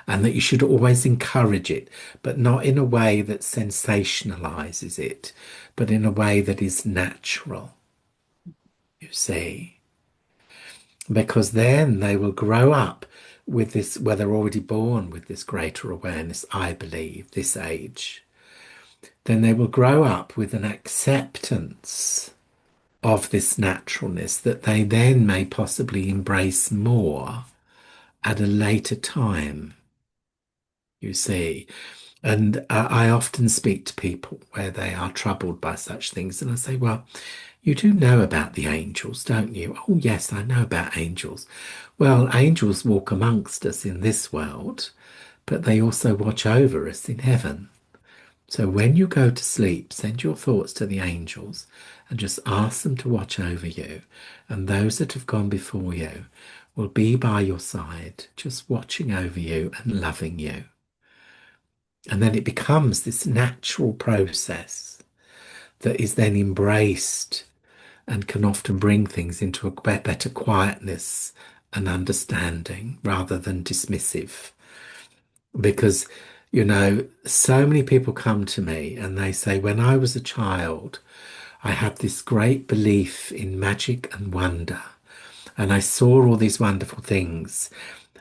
And that you should always encourage it, but not in a way that sensationalizes it, but in a way that is natural, you see. Because then they will grow up with this, where they're already born with this greater awareness, I believe, this age. Then they will grow up with an acceptance of this naturalness that they then may possibly embrace more at a later time, you see. And I often speak to people where they are troubled by such things, and I say, well, you do know about the angels, don't you? Oh, yes, I know about angels. Well, angels walk amongst us in this world, but they also watch over us in heaven. So when you go to sleep, send your thoughts to the angels and just ask them to watch over you. And those that have gone before you will be by your side, just watching over you and loving you. And then it becomes this natural process that is then embraced and can often bring things into a better quietness and understanding rather than dismissive. Because, so many people come to me and they say, when I was a child, I had this great belief in magic and wonder, and I saw all these wonderful things,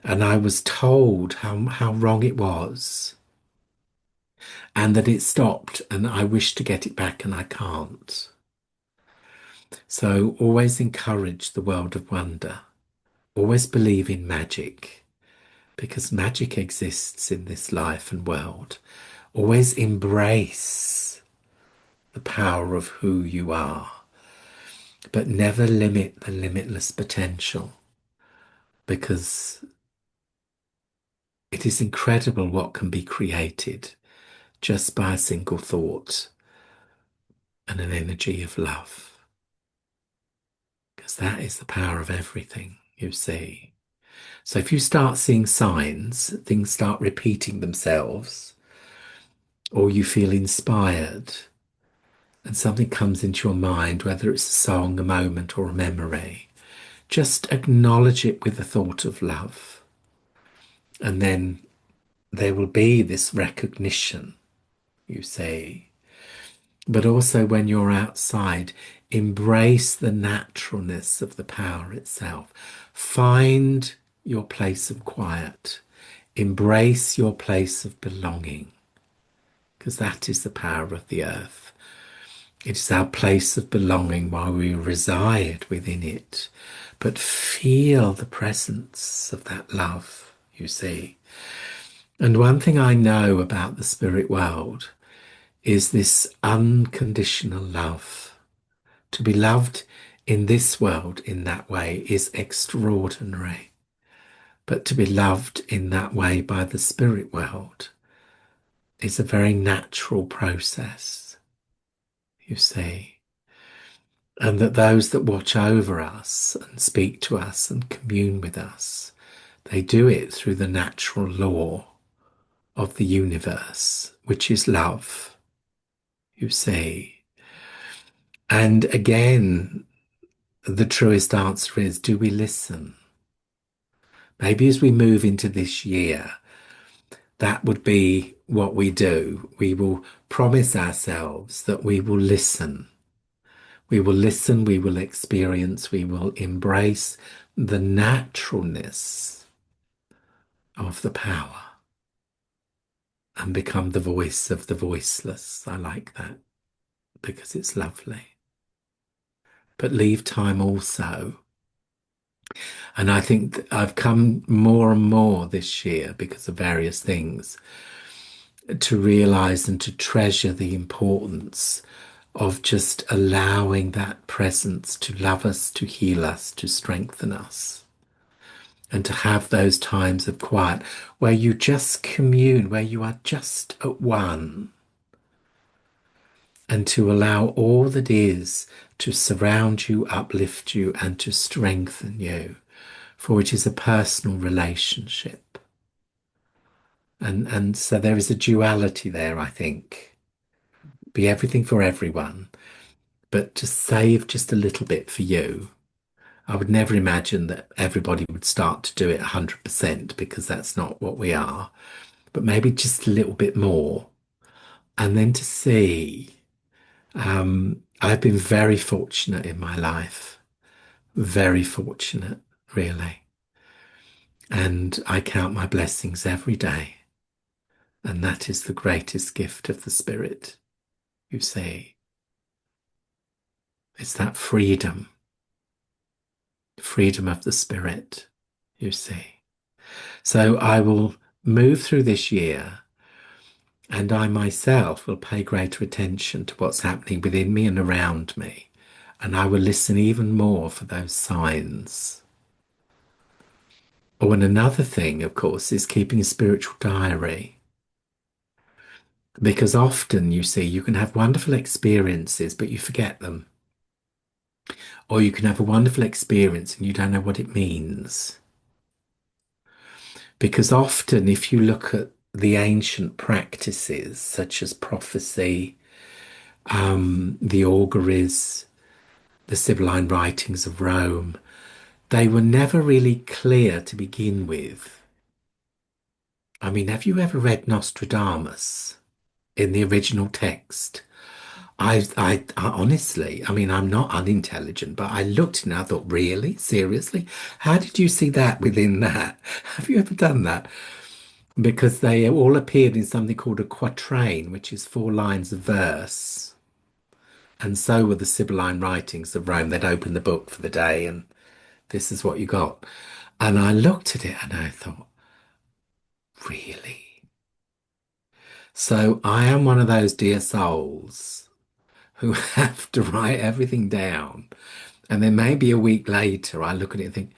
and I was told how wrong it was, and that it stopped, and I wish to get it back, and I can't. So always encourage the world of wonder. Always believe in magic, because magic exists in this life and world. Always embrace the power of who you are, but never limit the limitless potential, because it is incredible what can be created just by a single thought and an energy of love, because that is the power of everything, you see. So if you start seeing signs, things start repeating themselves, or you feel inspired and something comes into your mind, whether it's a song, a moment, or a memory, just acknowledge it with a thought of love. And then there will be this recognition, you see. But also when you're outside, embrace the naturalness of the power itself. Find your place of quiet. Embrace your place of belonging, because that is the power of the earth. It is our place of belonging while we reside within it. But feel the presence of that love, you see. And one thing I know about the spirit world is this unconditional love. To be loved in this world in that way is extraordinary. But to be loved in that way by the spirit world is a very natural process, you see. And that those that watch over us and speak to us and commune with us, they do it through the natural law of the universe, which is love, you see. And again, the truest answer is, do we listen? Maybe as we move into this year, that would be what we do. We will promise ourselves that we will listen. We will listen, we will experience, we will embrace the naturalness of the power and become the voice of the voiceless. I like that because it's lovely. But leave time also. And I think I've come more and more this year because of various things to realize and to treasure the importance of just allowing that presence to love us, to heal us, to strengthen us. And to have those times of quiet where you just commune, where you are just at one, and to allow all that is to surround you, uplift you, and to strengthen you, for it is a personal relationship. And so there is a duality there, I think. Be everything for everyone, but just save just a little bit for you. I would never imagine that everybody would start to do it 100% because that's not what we are, but maybe just a little bit more. And then to see, I've been very fortunate in my life, very fortunate, really. And I count my blessings every day. And that is the greatest gift of the Spirit, you see. It's that freedom, freedom of the Spirit, you see. So I will move through this year and I myself will pay greater attention to what's happening within me and around me. And I will listen even more for those signs. Oh, and another thing, of course, is keeping a spiritual diary. Because often, you see, you can have wonderful experiences, but you forget them. Or you can have a wonderful experience and you don't know what it means. Because often, if you look at the ancient practices, such as prophecy, the auguries, the Sibylline writings of Rome, they were never really clear to begin with. I mean, have you ever read Nostradamus in the original text? I honestly, I mean, I'm not unintelligent, but I looked and I thought, really? Seriously? How did you see that within that? Have you ever done that? Because they all appeared in something called a quatrain, which is 4 lines of verse. And so were the Sibylline writings of Rome. They'd open the book for the day and this is what you got. And I looked at it and I thought, really? So I am one of those dear souls who have to write everything down. And then maybe a week later, I look at it and think,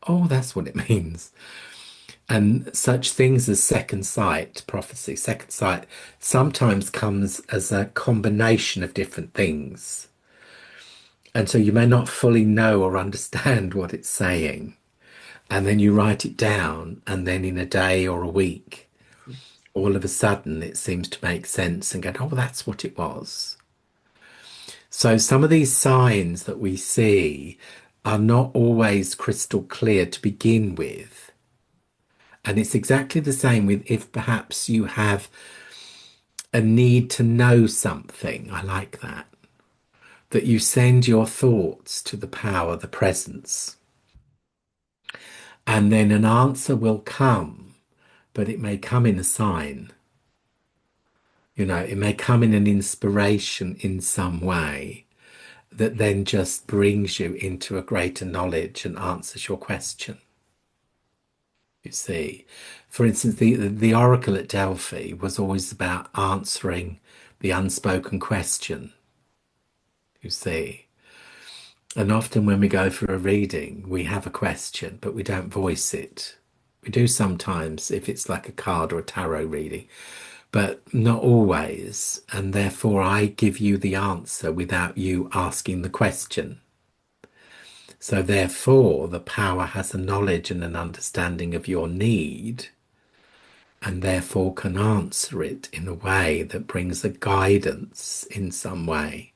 oh, that's what it means. And such things as second sight, prophecy, second sight sometimes comes as a combination of different things. And so you may not fully know or understand what it's saying. And then you write it down, and then in a day or a week, all of a sudden it seems to make sense and go, oh, that's what it was. So some of these signs that we see are not always crystal clear to begin with. And it's exactly the same with if perhaps you have a need to know something. I like that. That you send your thoughts to the power, the presence, and then an answer will come, but it may come in a sign. You know, it may come in an inspiration in some way that then just brings you into a greater knowledge and answers your question. You see, for instance, the oracle at Delphi was always about answering the unspoken question, you see. And often when we go for a reading, we have a question, but we don't voice it. We do sometimes if it's like a card or a tarot reading, but not always. And therefore, I give you the answer without you asking the question. So therefore, the power has a knowledge and an understanding of your need, and therefore can answer it in a way that brings a guidance in some way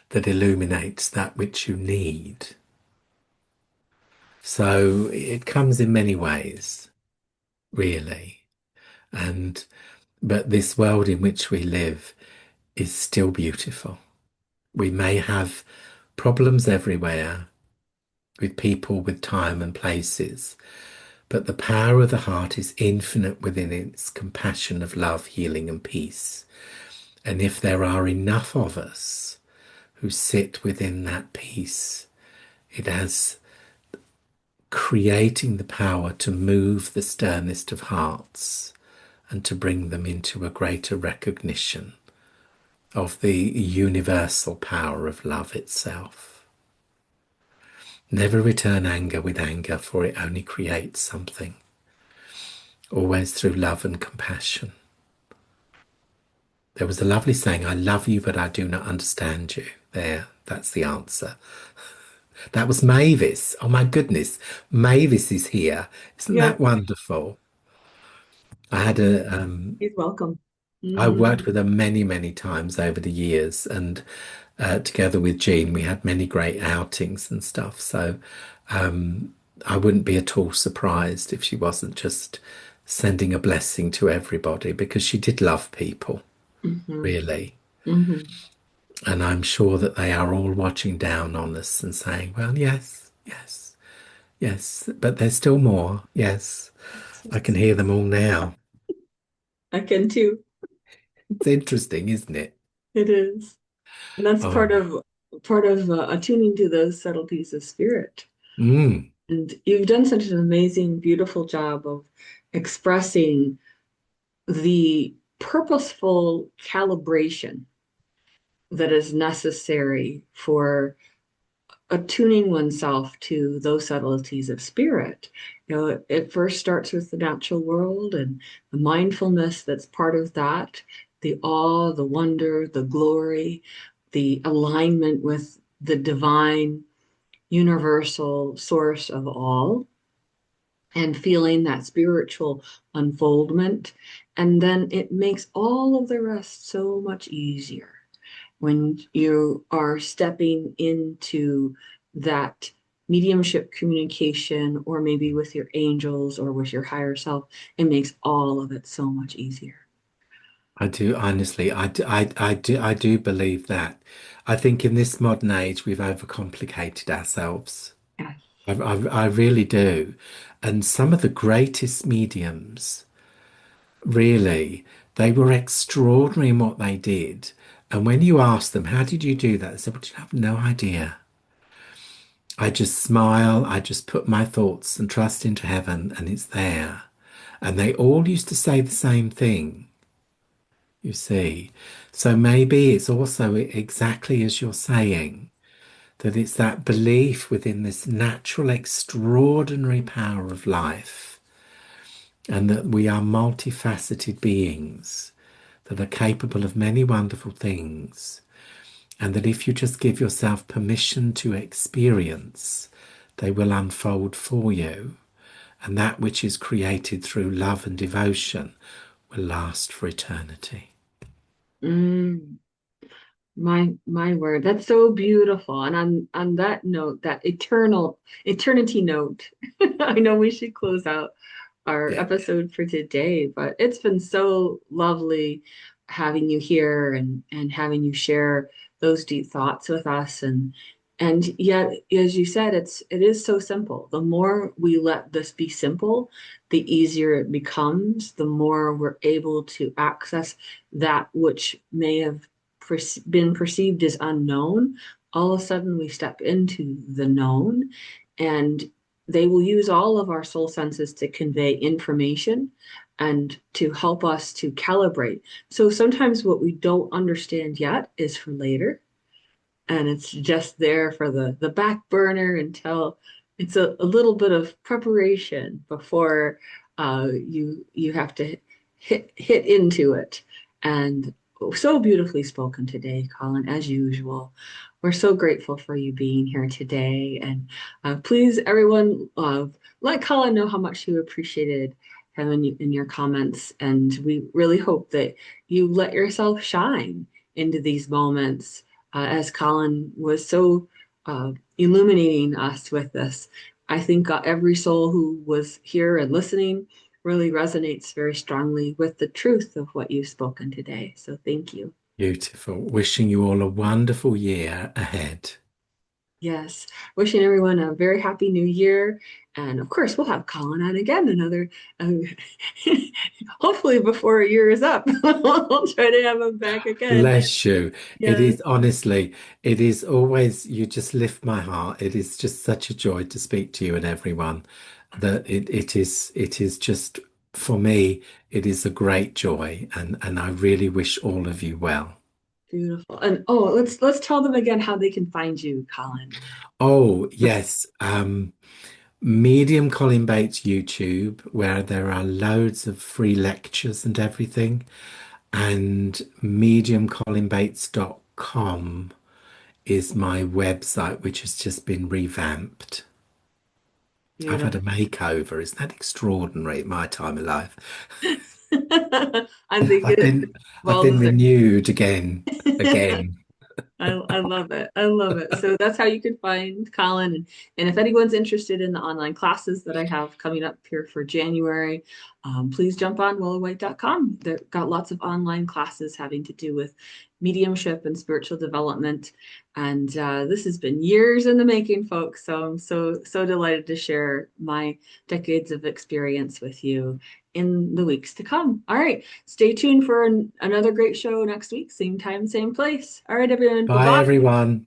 that illuminates that which you need. So it comes in many ways, really. But this world in which we live is still beautiful. We may have problems everywhere, with people, with time and places. But the power of the heart is infinite within its compassion of love, healing, and peace. And if there are enough of us who sit within that peace, it has creating the power to move the sternest of hearts and to bring them into a greater recognition of the universal power of love itself. Never return anger with anger, for it only creates something. Always through love and compassion. There was a lovely saying, I love you, but I do not understand you. There, that's the answer. That was Mavis. Oh my goodness, Mavis is here. Isn't Yeah, that wonderful? I had he's welcome. I Hmm. worked with her many, many times over the years, and together with Jean, we had many great outings and stuff. So I wouldn't be at all surprised if she wasn't just sending a blessing to everybody because she did love people, Hmm. really. Hmm. And I'm sure that they are all watching down on us and saying, well, yes, yes, yes, but there's still more. Yes, I can hear them all now. I can too. It's interesting, isn't it? It is. And that's Oh, part of attuning to those subtleties of spirit. mm, And you've done such an amazing, beautiful job of expressing the purposeful calibration that is necessary for attuning oneself to those subtleties of spirit. It first starts with the natural world and the mindfulness that's part of that, the awe, the wonder, the glory, the alignment with the divine, universal source of all, and feeling that spiritual unfoldment. And then it makes all of the rest so much easier when you are stepping into that mediumship communication, or maybe with your angels or with your higher self. It makes all of it so much easier. I do, honestly, I do believe that. I think in this modern age, we've overcomplicated ourselves. Yes. I really do. And some of the greatest mediums, really, they were extraordinary in what they did. And when you ask them, how did you do that? They said, well, you have no idea. I just smile, I just put my thoughts and trust into heaven, and it's there. And they all used to say the same thing, you see. So maybe it's also exactly as you're saying, that it's that belief within this natural, extraordinary power of life, and that we are multifaceted beings that are capable of many wonderful things, and that if you just give yourself permission to experience, they will unfold for you, and that which is created through love and devotion will last for eternity. Mm, my word, that's so beautiful. And on that note, that eternity note, I know we should close out our Yeah, episode for today, but it's been so lovely having you here and having you share those deep thoughts with us. And yet, as you said, it is so simple. The more we let this be simple, the easier it becomes, the more we're able to access that which may have been perceived as unknown. All of a sudden we step into the known, and they will use all of our soul senses to convey information and to help us to calibrate. So sometimes what we don't understand yet is for later, and it's just there for the back burner until it's a little bit of preparation before you have to hit into it. And so beautifully spoken today, Colin, as usual. We're so grateful for you being here today. And please, everyone, let Colin know how much you appreciated him in your comments. And we really hope that you let yourself shine into these moments, as Colin was so illuminating us with this. I think every soul who was here and listening really resonates very strongly with the truth of what you've spoken today. So thank you. beautiful. Wishing you all a wonderful year ahead. Yes. Wishing everyone a very happy new year. And of course, we'll have Colin on again uh, hopefully before a year is up. We'll try to have him back again. Bless you. It Yes, is honestly, it is always, you just lift my heart. It is just such a joy to speak to you and everyone that it is just for me, it is a great joy and I really wish all of you well. beautiful. And oh, let's tell them again how they can find you, Colin. Oh, yes. Medium Colin Bates YouTube, where there are loads of free lectures and everything, and mediumcolinbates.com is my website, which has just been revamped. I've had a Beautiful. makeover. Isn't that extraordinary at my time of life? I think I've it's been I've well been deserved. renewed again. I love it. I love it. So that's how you can find Colin. And if anyone's interested in the online classes that I have coming up here for January, please jump on willowhite.com. They've got lots of online classes having to do with mediumship and spiritual development. And this has been years in the making, folks. So I'm so delighted to share my decades of experience with you in the weeks to come. All right. Stay tuned for another great show next week, same time, same place. All right, everyone. Bye Bye bye. everyone.